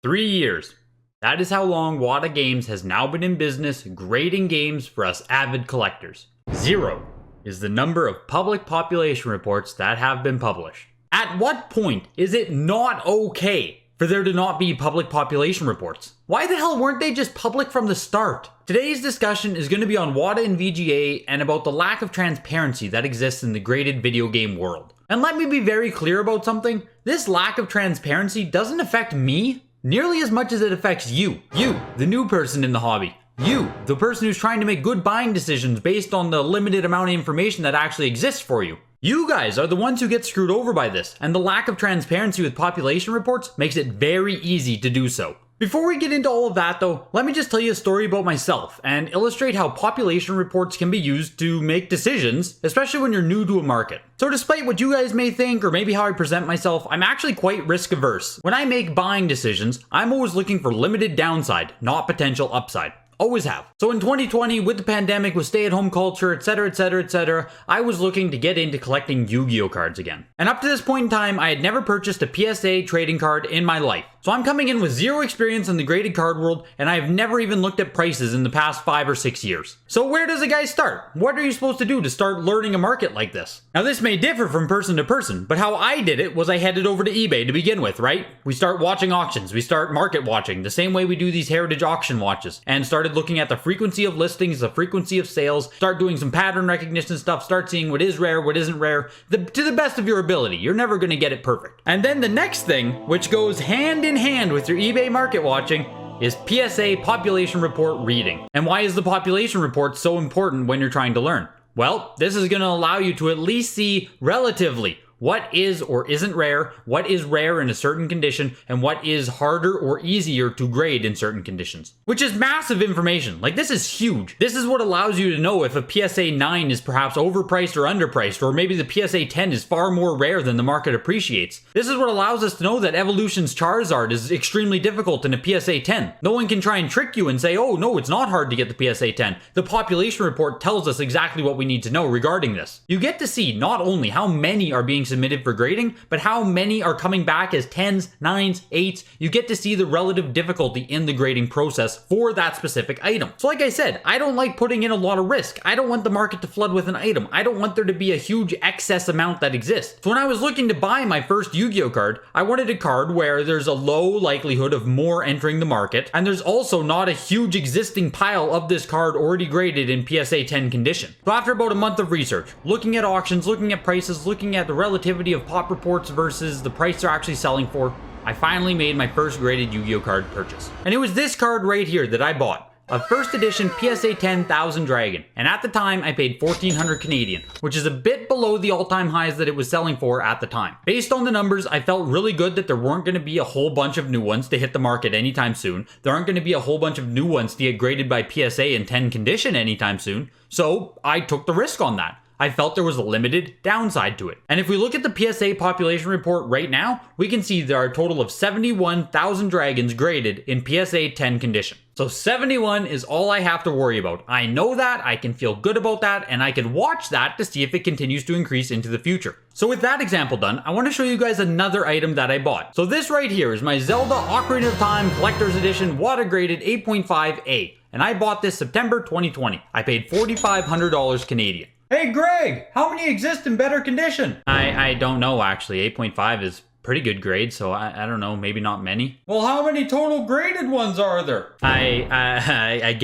3 years. That is how long WATA Games has now been in business grading games for us avid collectors. 0 is the number of public population reports that have been published. At what point is it not okay for there to not be public population reports? Why the hell weren't they just public from the start? Today's discussion is going to be on WATA and VGA and about the lack of transparency that exists in the graded video game world. And let me be very clear about something. This lack of transparency doesn't affect me nearly as much as it affects you. You, the new person in the hobby. You, the person who's trying to make good buying decisions based on the limited amount of information that actually exists for you. You guys are the ones who get screwed over by this, and the lack of transparency with population reports makes it very easy to do so. Before we get into all of that though, let me just tell you a story about myself and illustrate how population reports can be used to make decisions, especially when you're new to a market. So despite what you guys may think, or maybe how I present myself, I'm actually quite risk averse. When I make buying decisions, I'm always looking for limited downside, not potential upside. Always have. So in 2020, with the pandemic, with stay-at-home culture, etc, etc, etc, I was looking to get into collecting Yu-Gi-Oh cards again. And up to this point in time, I had never purchased a PSA trading card in my life. So I'm coming in with zero experience in the graded card world, and I've never even looked at prices in the past 5 or 6 years. So where does a guy start? What are you supposed to do to start learning a market like this? Now this may differ from person to person, but how I did it was I headed over to eBay to begin with, right? We start watching auctions, we start market watching, the same way we do these heritage auction watches, and started looking at the frequency of listings, the frequency of sales, start doing some pattern recognition stuff, start seeing what is rare, what isn't rare, to the best of your ability. You're never gonna get it perfect. And then the next thing, which goes hand in hand with your eBay market watching, is PSA population report reading. And why is the population report so important when you're trying to learn? Well, this is gonna allow you to at least see relatively what is or isn't rare, what is rare in a certain condition, and what is harder or easier to grade in certain conditions. Which is massive information. Like, this is huge. This is what allows you to know if a PSA 9 is perhaps overpriced or underpriced, or maybe the PSA 10 is far more rare than the market appreciates. This is what allows us to know that Evolution's Charizard is extremely difficult in a PSA 10. No one can try and trick you and say, oh no, it's not hard to get the PSA 10. The population report tells us exactly what we need to know regarding this. You get to see not only how many are being submitted for grading, but how many are coming back as 10s, 9s, 8s. You get to see the relative difficulty in the grading process for that specific item. So like I said, I don't like putting in a lot of risk. I don't want the market to flood with an item. I don't want there to be a huge excess amount that exists. So when I was looking to buy my first Yu-Gi-Oh card, I wanted a card where there's a low likelihood of more entering the market, and there's also not a huge existing pile of this card already graded in PSA 10 condition. So after about a month of research, looking at auctions, looking at prices, looking at the relativity of pop reports versus the price they're actually selling for, I finally made my first graded Yu-Gi-Oh card purchase. And it was this card right here that I bought. A first edition PSA 10,000 Dragon, and at the time I paid 1,400 Canadian, which is a bit below the all-time highs that it was selling for at the time. Based on the numbers, I felt really good that there weren't going to be a whole bunch of new ones to hit the market anytime soon. There aren't going to be a whole bunch of new ones to get graded by PSA in 10 condition anytime soon, so I took the risk on that. I felt there was a limited downside to it. And if we look at the PSA population report right now, we can see there are a total of 71,000 dragons graded in PSA 10 condition. So 71 is all I have to worry about. I know that, I can feel good about that, and I can watch that to see if it continues to increase into the future. So with that example done, I want to show you guys another item that I bought. So this right here is my Zelda Ocarina of Time Collector's Edition WATA graded 8.5A. And I bought this September 2020. I paid $4,500 Canadian. Hey Greg, how many exist in better condition? I don't know actually. 8.5 is pretty good grade, so I don't know, maybe not many. Well, how many total graded ones are there? I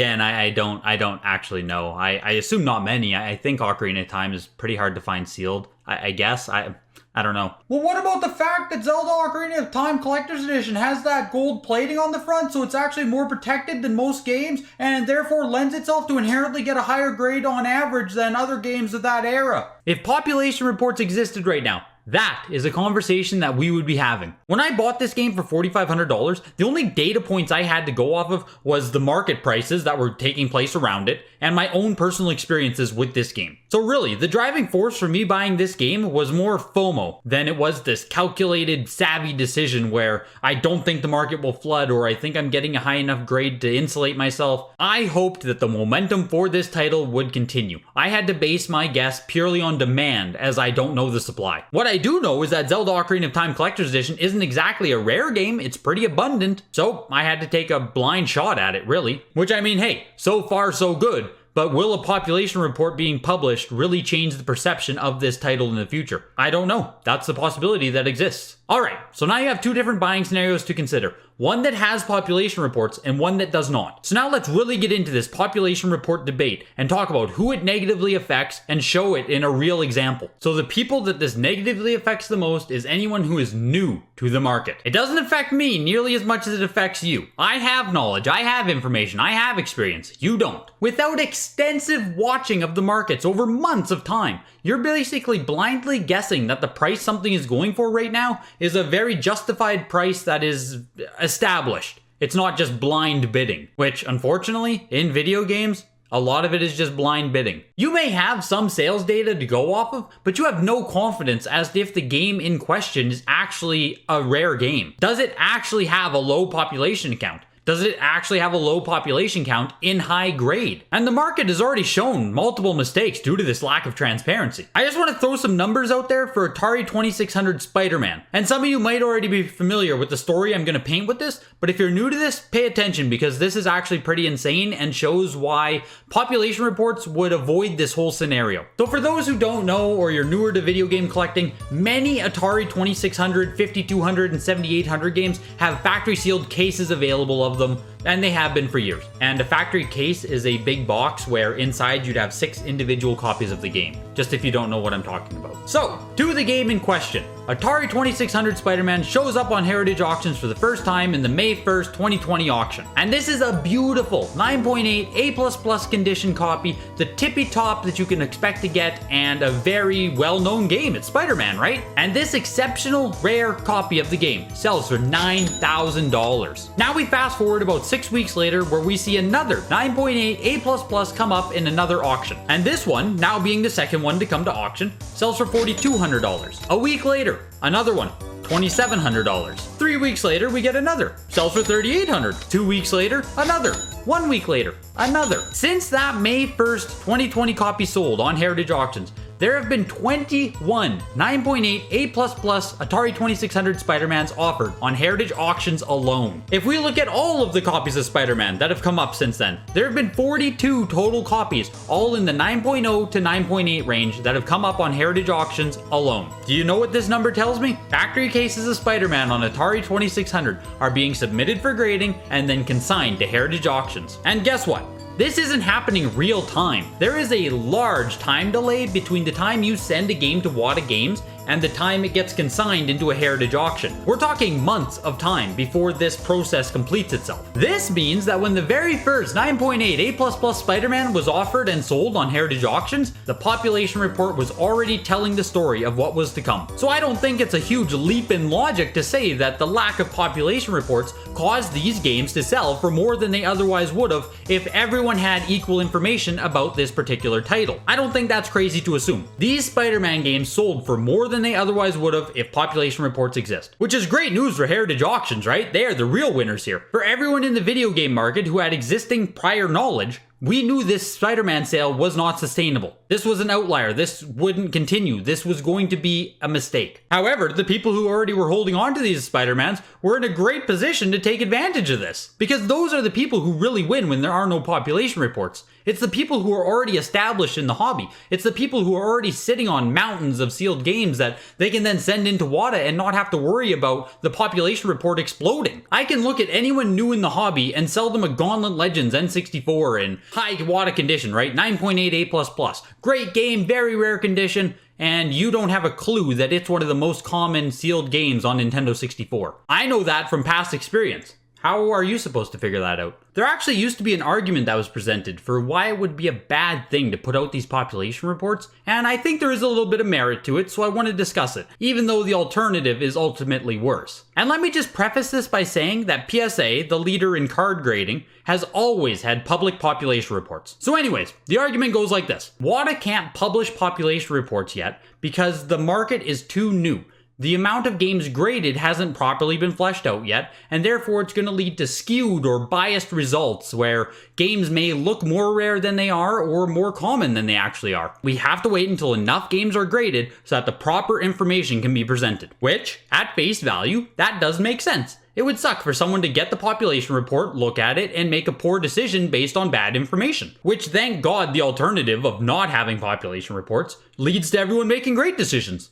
don't actually know. I assume not many. I think Ocarina of Time is pretty hard to find sealed. I guess. I don't know. Well, what about the fact that Zelda Ocarina of Time Collector's Edition has that gold plating on the front, so it's actually more protected than most games, and therefore lends itself to inherently get a higher grade on average than other games of that era? If population reports existed right now, that is a conversation that we would be having. When I bought this game for $4,500, the only data points I had to go off of was the market prices that were taking place around it and my own personal experiences with this game. So really, the driving force for me buying this game was more FOMO than it was this calculated, savvy decision where I don't think the market will flood or I think I'm getting a high enough grade to insulate myself. I hoped that the momentum for this title would continue. I had to base my guess purely on demand as I don't know the supply. What I I do know is that Zelda Ocarina of Time Collector's Edition isn't exactly a rare game, it's pretty abundant, so I had to take a blind shot at it, really. Which, I mean, hey, so far so good. But will a population report being published really change the perception of this title in the future? I don't know. That's the possibility that exists. Alright, so now you have two different buying scenarios to consider. One that has population reports and one that does not. So now let's really get into this population report debate and talk about who it negatively affects and show it in a real example. So the people that this negatively affects the most is anyone who is new to the market. It doesn't affect me nearly as much as it affects you. I have knowledge, I have information, I have experience. You don't. Without extensive watching of the markets over months of time, you're basically blindly guessing that the price something is going for right now is a very justified price that is established. It's not just blind bidding, which unfortunately in video games, a lot of it is just blind bidding. You may have some sales data to go off of, but you have no confidence as to if the game in question is actually a rare game. Does it actually have a low population count? Does it actually have a low population count in high grade? And the market has already shown multiple mistakes due to this lack of transparency. I just want to throw some numbers out there for Atari 2600 Spider-Man. And some of you might already be familiar with the story I'm going to paint with this, but if you're new to this, pay attention because this is actually pretty insane and shows why population reports would avoid this whole scenario. So for those who don't know or you're newer to video game collecting, many Atari 2600, 5200, and 7800 games have factory sealed cases available of them, and they have been for years. And a factory case is a big box where inside you'd have 6 individual copies of the game, just if you don't know what I'm talking about. So, to the game in question. Atari 2600 Spider-Man shows up on Heritage Auctions for the first time in the May 1st, 2020 auction. And this is a beautiful 9.8 A++ condition copy, the tippy top that you can expect to get, and a very well-known game. It's Spider-Man, right? And this exceptional, rare copy of the game sells for $9,000. Now we fast forward about 6 weeks later where we see another 9.8 A++ come up in another auction. And this one, now being the second one to come to auction, sells for $4,200. A week later, another one, $2,700. 3 weeks later, we get another. Sells for $3,800. 2 weeks later, another. 1 week later, another. Since that May 1st, 2020 copy sold on Heritage Auctions, there have been 21 9.8 A++ Atari 2600 Spider-Mans offered on Heritage Auctions alone. If we look at all of the copies of Spider-Man that have come up since then, there have been 42 total copies, all in the 9.0 to 9.8 range that have come up on Heritage Auctions alone. Do you know what this number tells me? Factory cases of Spider-Man on Atari 2600 are being submitted for grading and then consigned to Heritage Auctions. And guess what? This isn't happening real time. There is a large time delay between the time you send a game to WATA Games and the time it gets consigned into a Heritage auction. We're talking months of time before this process completes itself. This means that when the very first 9.8 A++ Spider-Man was offered and sold on Heritage auctions, the population report was already telling the story of what was to come. So I don't think it's a huge leap in logic to say that the lack of population reports caused these games to sell for more than they otherwise would have if everyone had equal information about this particular title. I don't think that's crazy to assume. These Spider-Man games sold for more than they otherwise would have if population reports exist. Which is great news for Heritage Auctions, right? They are the real winners here. For everyone in the video game market who had existing prior knowledge, we knew this Spider-Man sale was not sustainable. This was an outlier. This wouldn't continue. This was going to be a mistake. However, the people who already were holding on to these Spider-Mans were in a great position to take advantage of this. Because those are the people who really win when there are no population reports. It's the people who are already established in the hobby. It's the people who are already sitting on mountains of sealed games that they can then send into WATA and not have to worry about the population report exploding. I can look at anyone new in the hobby and sell them a Gauntlet Legends N64 in high WATA condition, right? 9.8 A++. Great game, very rare condition, and you don't have a clue that it's one of the most common sealed games on Nintendo 64. I know that from past experience. How are you supposed to figure that out? There actually used to be an argument that was presented for why it would be a bad thing to put out these population reports, and I think there is a little bit of merit to it, so I want to discuss it, even though the alternative is ultimately worse. And let me just preface this by saying that PSA, the leader in card grading, has always had public population reports. So anyways, the argument goes like this. WATA can't publish population reports yet because the market is too new. The amount of games graded hasn't properly been fleshed out yet, and therefore it's going to lead to skewed or biased results where games may look more rare than they are or more common than they actually are. We have to wait until enough games are graded so that the proper information can be presented, which, at face value, that does make sense. It would suck for someone to get the population report, look at it, and make a poor decision based on bad information. Which, thank God, the alternative of not having population reports leads to everyone making great decisions.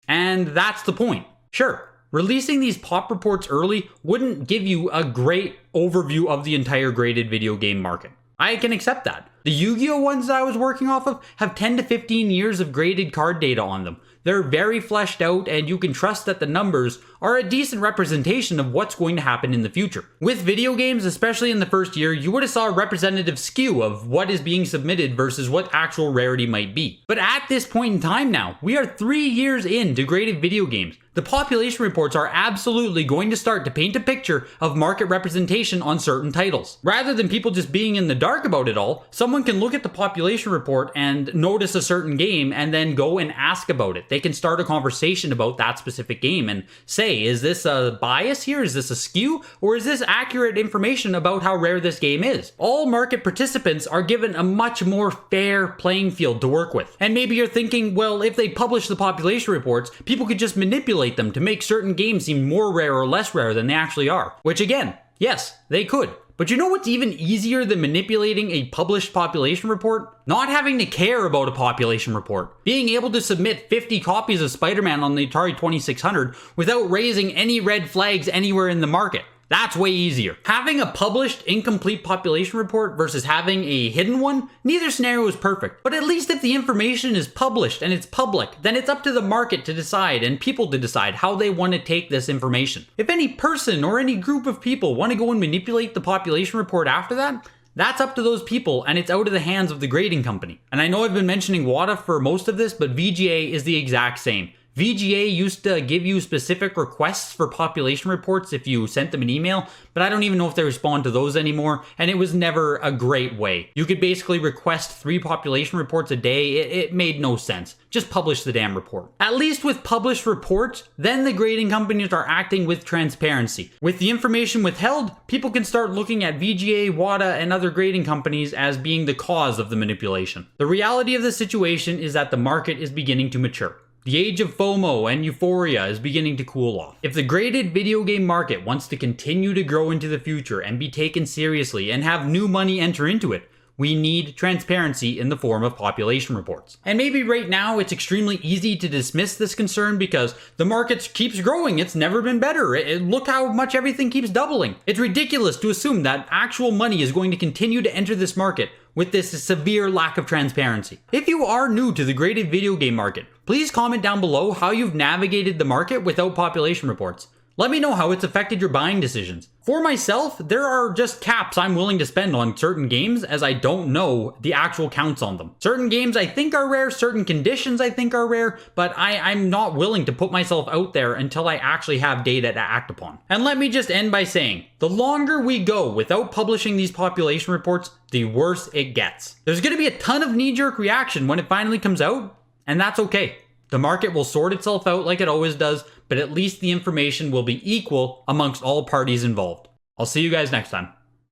And that's the point. Sure, releasing these pop reports early wouldn't give you a great overview of the entire graded video game market. I can accept that. The Yu-Gi-Oh ones that I was working off of have 10 to 15 years of graded card data on them. They're very fleshed out, and you can trust that the numbers are a decent representation of what's going to happen in the future. With video games, especially in the first year, you would have saw a representative skew of what is being submitted versus what actual rarity might be. But at this point in time now, we are 3 years into graded video games. The population reports are absolutely going to start to paint a picture of market representation on certain titles. Rather than people just being in the dark about it all, someone can look at the population report and notice a certain game and then go and ask about it. They can start a conversation about that specific game and say, is this a bias here? Is this a skew? Or is this accurate information about how rare this game is? All market participants are given a much more fair playing field to work with. And maybe you're thinking, well, if they publish the population reports, people could just manipulate them to make certain games seem more rare or less rare than they actually are. Which again, yes, they could. But you know what's even easier than manipulating a published population report? Not having to care about a population report. Being able to submit 50 copies of Spider-Man on the Atari 2600 without raising any red flags anywhere in the market. That's way easier. Having a published incomplete population report versus having a hidden one, neither scenario is perfect. But at least if the information is published and it's public, then it's up to the market to decide and people to decide how they want to take this information. If any person or any group of people want to go and manipulate the population report after that, that's up to those people, and it's out of the hands of the grading company. And I know I've been mentioning WATA for most of this, but VGA is the exact same. VGA used to give you specific requests for population reports if you sent them an email, but I don't even know if they respond to those anymore, and it was never a great way. You could basically request 3 population reports a day. It made no sense. Just publish the damn report. At least with published reports, then the grading companies are acting with transparency. With the information withheld, people can start looking at VGA, WATA, and other grading companies as being the cause of the manipulation. The reality of the situation is that the market is beginning to mature. The age of FOMO and euphoria is beginning to cool off. If the graded video game market wants to continue to grow into the future and be taken seriously and have new money enter into it, we need transparency in the form of population reports. And maybe right now it's extremely easy to dismiss this concern because the market keeps growing. It's never been better. Look how much everything keeps doubling. It's ridiculous to assume that actual money is going to continue to enter this market with this severe lack of transparency. If you are new to the graded video game market, please comment down below how you've navigated the market without population reports. Let me know how it's affected your buying decisions. For myself, there are just caps I'm willing to spend on certain games as I don't know the actual counts on them. Certain games I think are rare, certain conditions I think are rare, but I'm not willing to put myself out there until I actually have data to act upon. And let me just end by saying, the longer we go without publishing these population reports, the worse it gets. There's gonna be a ton of knee-jerk reaction when it finally comes out, and that's okay. The market will sort itself out like it always does, but at least the information will be equal amongst all parties involved. I'll see you guys next time.